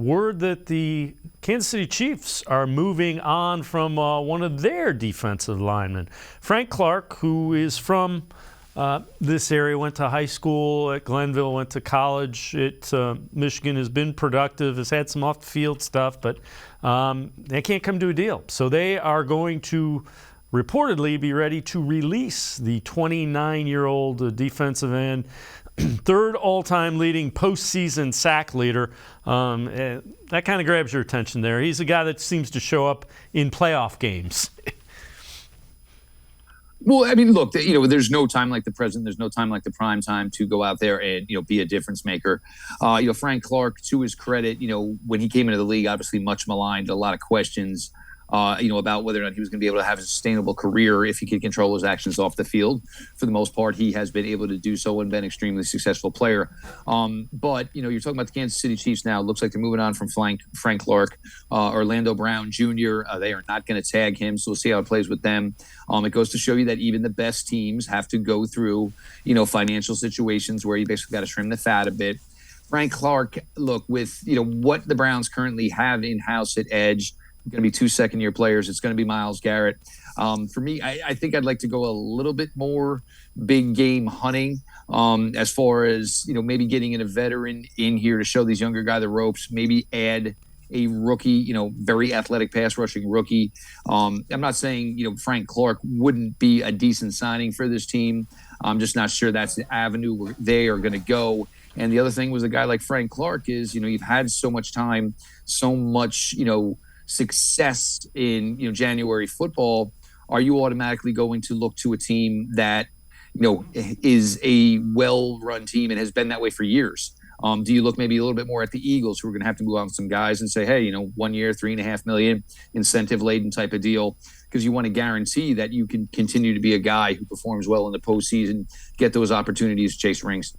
word that the Kansas City Chiefs are moving on from one of their defensive linemen. Frank Clark, who is from this area, went to high school at Glenville, went to college at Michigan, has been productive, has had some off-the-field stuff, but they can't come to a deal. So they are going to reportedly be ready to release the 29-year-old defensive end, third all-time leading postseason sack leader. That kind of grabs your attention there. He's a guy that seems to show up in playoff games. Well, I mean, look, there's no time like the present. There's no time like the prime time to go out there and, be a difference maker. Frank Clark, to his credit, when he came into the league, obviously much maligned, a lot of questions, about whether or not he was going to be able to have a sustainable career if he could control his actions off the field. For the most part, he has been able to do so and been an extremely successful player. But, you're talking about the Kansas City Chiefs now. It looks like they're moving on from Frank Clark. Orlando Brown Jr., they are not going to tag him, so we'll see how it plays with them. It goes to show you that even the best teams have to go through, financial situations where you basically got to trim the fat a bit. Frank Clark, look, with, what the Browns currently have in-house at edge, going to be 2 second-year players. It's going to be Myles Garrett. For me, I think I'd like to go a little bit more big game hunting as far as, maybe getting in a veteran in here to show these younger guys the ropes, maybe add a rookie, very athletic pass rushing rookie. I'm not saying, Frank Clark wouldn't be a decent signing for this team. I'm just not sure that's the avenue where they are going to go. And the other thing was a guy like Frank Clark is, you've had so much time, so much, success in January football. Are you automatically going to look to a team that is a well-run team and has been that way for years? Do you look maybe a little bit more at the Eagles, who are going to have to move on with some guys and say, hey, 1 year, $3.5 million, incentive-laden type of deal, because you want to guarantee that you can continue to be a guy who performs well in the postseason, get those opportunities, chase rings?